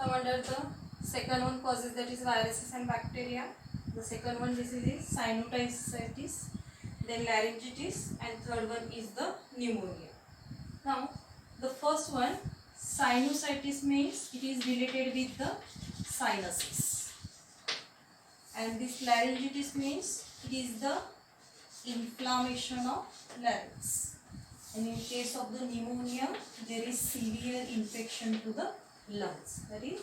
come under the second one causes, that is viruses and bacteria. The second one disease is sinusitis, then laryngitis, and third one is the pneumonia. Now the first one, sinusitis, means it is related with the sinuses, and this laryngitis means it is the inflammation of larynx, and in case of the pneumonia there is severe infection to the lungs, that is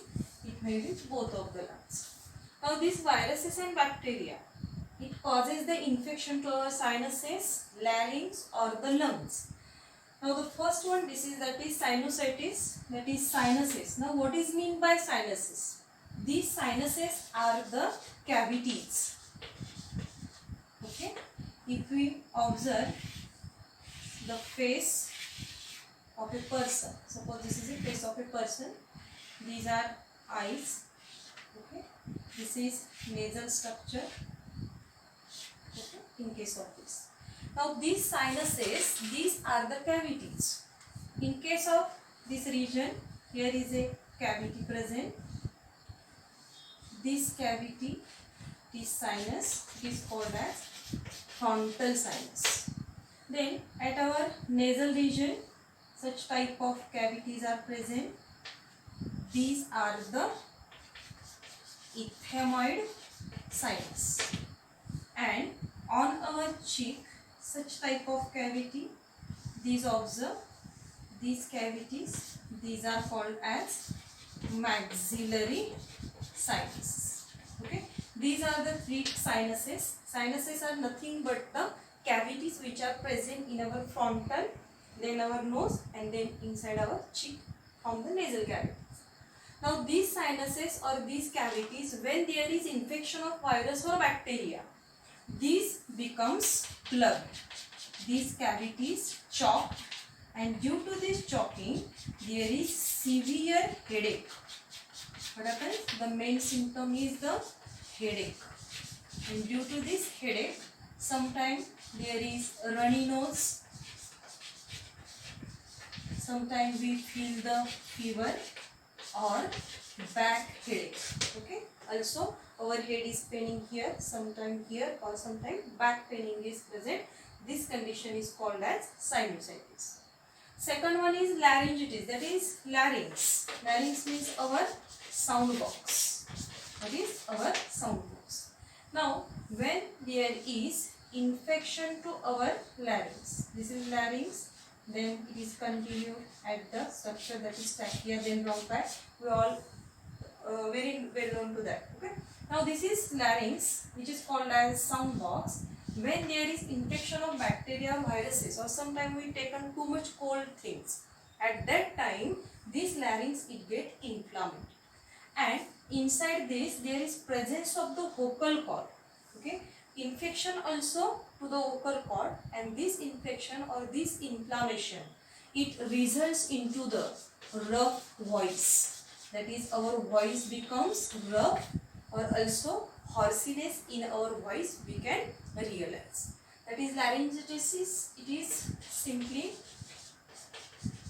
it may be both of the lungs. Now these viruses and bacteria, it causes the infection to our sinuses, larynx or the lungs. Now the first one disease, that is sinusitis, that is sinuses. Now what is mean by sinuses? These sinuses are the cavities. Okay, if we observe the face of a person, suppose this is a face of a person, these are eyes, okay, this is nasal structure, okay, in case of this. Now these sinuses, these are the cavities. In case of this region, here is a cavity present. This cavity, this sinus is called as frontal sinus. Then at our nasal region, such type of cavities are present. These are the ethmoid sinus. And on our cheek, such type of cavity, these observe, these cavities, these are called as maxillary sinus. Okay, these are the three sinuses. Sinuses are nothing but the cavities which are present in our frontal, then our nose, and then inside our cheek from the nasal cavities. Now these sinuses or these cavities, when there is infection of virus or bacteria, these becomes plugged. These cavities choke, and due to this choking, there is severe headache. What happens? The main symptom is the headache, and due to this headache, sometimes there is runny nose, sometimes we feel the fever or back headache. Okay, also our head is paining here, sometime here, or sometime back paining is present. This condition is called as sinusitis. Second one is laryngitis, that is larynx. Larynx means our sound box. That is our sound box. Now when there is infection to our larynx, this is larynx, then it is continued at the structure, that is trachea, then bronchi. We all very well known to that. Okay. Now this is larynx, which is called as sound box. When there is infection of bacteria or viruses, or sometimes we taken too much cold things, at that time this larynx it get inflamed, and inside this there is presence of the vocal cord. Okay, infection also to the vocal cord, and this infection or this inflammation, it results into the rough voice. That is, our voice becomes rough, or also hoarseness in our voice we can realize. That is laryngitis. It is simply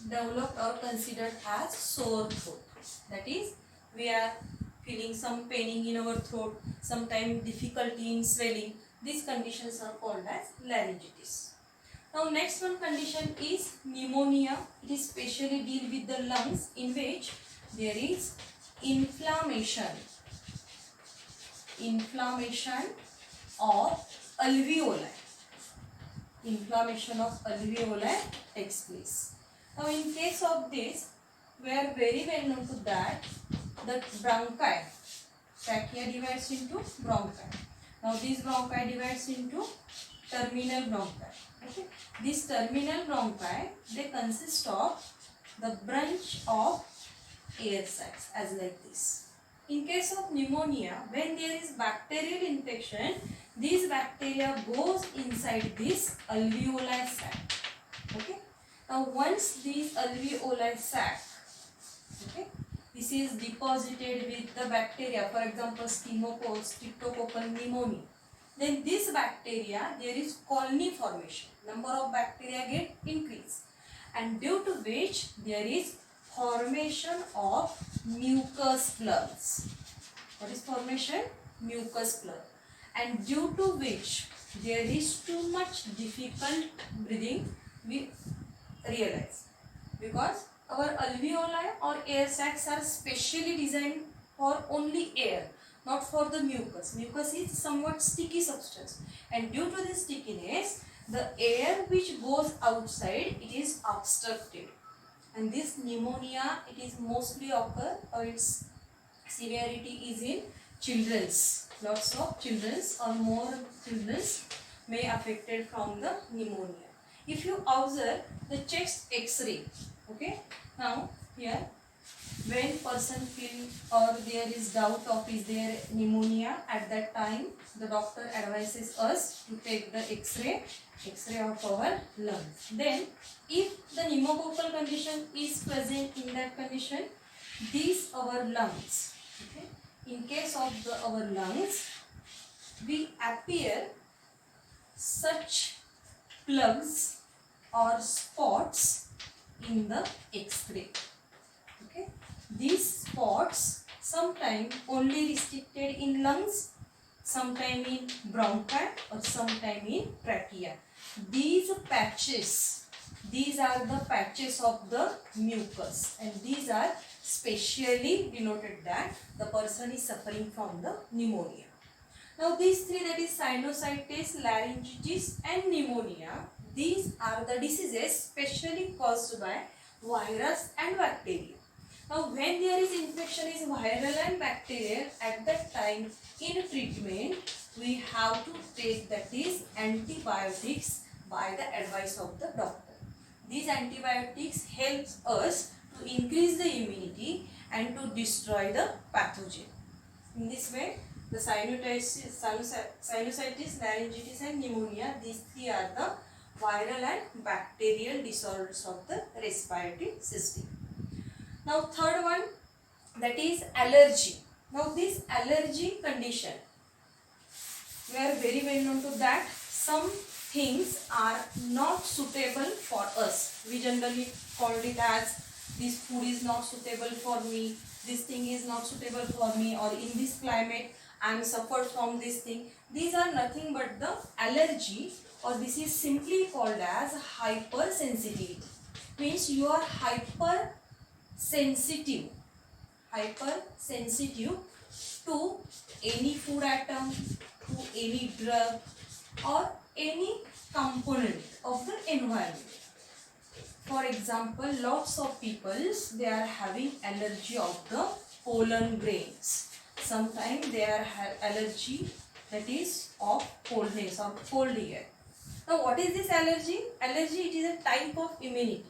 developed or considered as sore throat. That is, we are feeling some paining in our throat, sometimes difficulty in swelling. These conditions are called as laryngitis. Now next one condition is pneumonia. It is specially deal with the lungs, in which there is inflammation of alveoli. Inflammation of alveoli takes place. Now in case of this, we are very well known to that bronchi, trachea divides into bronchi. Now these bronchi divides into terminal bronchi. Okay, these terminal bronchi, they consist of the branch of air sacs, as like this. In case of pneumonia, when there is bacterial infection, these bacteria goes inside this alveoli sac. Okay. Now once these alveoli sac, okay, this is deposited with the bacteria, for example streptococcal pneumonia, then this bacteria, there is colony formation, number of bacteria get increased, and due to which there is formation of mucus plugs. What is formation? Mucus plug. And due to which there is too much difficult breathing, we realize. Because our alveoli or air sacs are specially designed for only air, not for the mucus. Mucus is somewhat sticky substance, and due to this stickiness, the air which goes outside, it is obstructed, and this pneumonia, it is mostly occur, or its severity is in children's. Lots of children's or more children's may affected from the pneumonia. If you observe the chest X-ray, okay, now here when person feel or there is doubt of is there pneumonia, at that time the doctor advises us to take the X-ray of our lungs. Then if the pneumococcal condition is present in that condition, these our lungs, okay, in case of our lungs, we appear such plugs or spots in the X-ray. Okay, these spots sometimes only restricted in lungs, sometime in bronchi, or sometime in trachea. These patches, these are the patches of the mucus, and these are specially denoted that the person is suffering from the pneumonia. Now these three, that is sinusitis, laryngitis and pneumonia, these are the diseases specially caused by virus and bacteria. Now when there is infection is viral and bacterial, at that time in treatment we have to take, that is antibiotics, by the advice of the doctor. These antibiotics helps us to increase the immunity and to destroy the pathogen. In this way, the sinusitis, laryngitis and pneumonia, these three are the viral and bacterial disorders of the respiratory system. Now third one, that is allergy. Now this allergy condition, we are very well known to that some things are not suitable for us. We generally called it as this food is not suitable for me, this thing is not suitable for me, or in this climate I am suffered from this thing. These are nothing but the allergy, or this is simply called as hypersensitivity. Means you are hypersensitive to any food item, to any drug or any component of the environment. For example, lots of people, they are having allergy of the pollen grains. Sometimes they are allergy, that is of coldness or cold air. Now what is this allergy? Allergy, it is a type of immunity.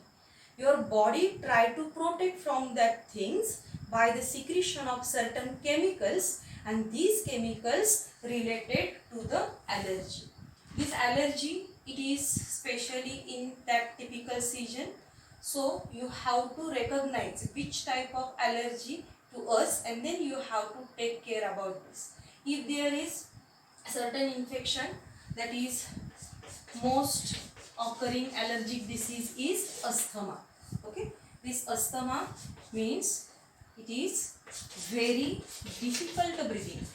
Your body try to protect from that things by the secretion of certain chemicals, and these chemicals related to the allergy. This allergy, it is specially in that typical season. So you have to recognize which type of allergy to us, and then you have to take care about this. If there is certain infection, that is most occurring allergic disease is asthma. Okay, this asthma means it is very difficult breathing,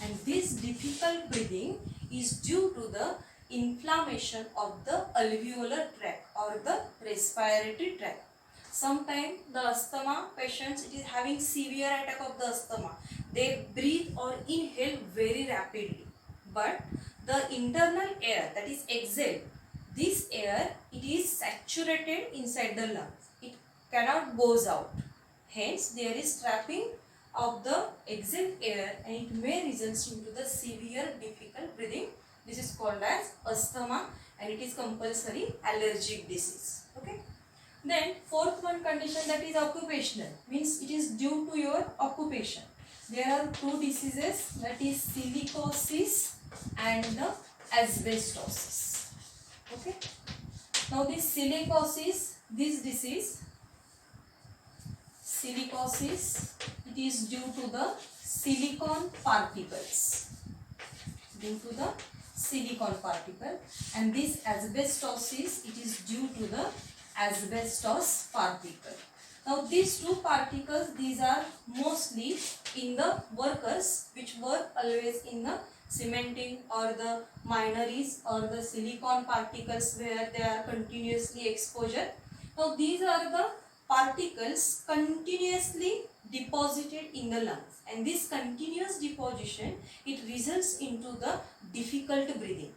and this difficult breathing is due to the inflammation of the alveolar tract or the respiratory tract. Sometimes the asthma patients, it is having severe attack of the asthma. They breathe or inhale very rapidly, but the internal air, that is exhale, this air, it is saturated inside the lungs. It cannot goes out. Hence there is trapping of the exhale air, and it may result into the severe difficult breathing. This is called as asthma, and it is compulsory allergic disease. Okay. Then fourth one condition, that is occupational, means it is due to your occupation. There are two diseases, that is silicosis and the asbestosis. Okay. Now this silicosis, this disease, silicosis, it is due to the silicon particles. Due to the silicon particle, and this asbestosis, it is due to the asbestos particle. Now these two particles, these are mostly in the workers which work always in the cementing or the mineries or the silicon particles where they are continuously exposure. Now these are the particles continuously deposited in the lungs, and this continuous deposition, it results into the difficult breathing.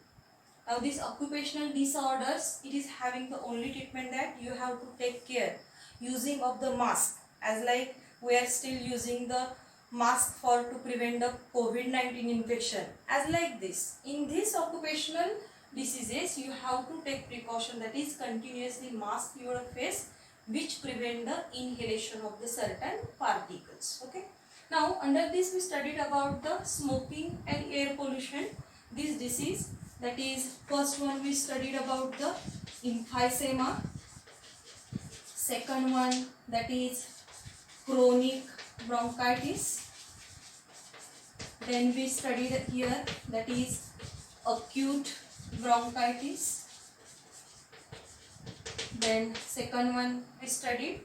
Now these occupational disorders, it is having the only treatment that you have to take care using of the mask, as like we are still using the mask for to prevent the COVID-19 infection, as like this. In this occupational diseases, you have to take precaution, that is continuously mask your face, which prevent the inhalation of the certain particles. Okay. Now under this we studied about the smoking and air pollution, this disease. That is, first one we studied about the emphysema. Second one, that is chronic bronchitis. Then we studied here, that is acute bronchitis. Then second one we studied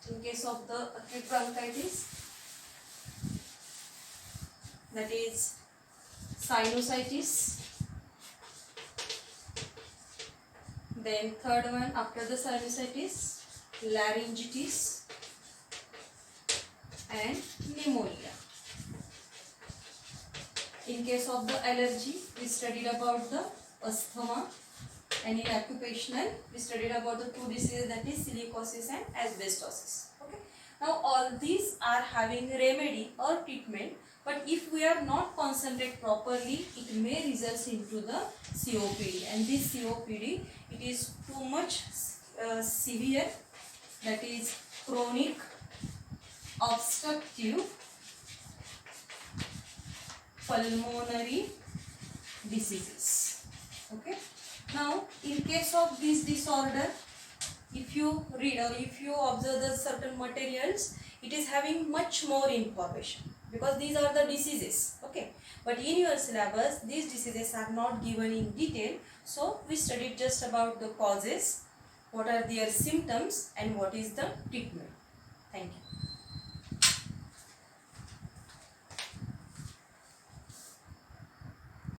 in case of the acute bronchitis, that is sinusitis. Then third one after the sinusitis, laryngitis and pneumonia. In case of the allergy, we studied about the asthma, and in occupational we studied about the two diseases, that is silicosis and asbestosis. Okay. Now all these are having remedy or treatment, but if we are not concentrate properly, it may result into the COPD, and this COPD, it is too much severe, that is chronic obstructive pulmonary diseases. Okay. Now in case of this disorder, if you read or if you observe the certain materials, it is having much more information, because these are the diseases. Okay. But in your syllabus, these diseases are not given in detail, so we studied just about the causes, what are their symptoms and what is the treatment. Thank you.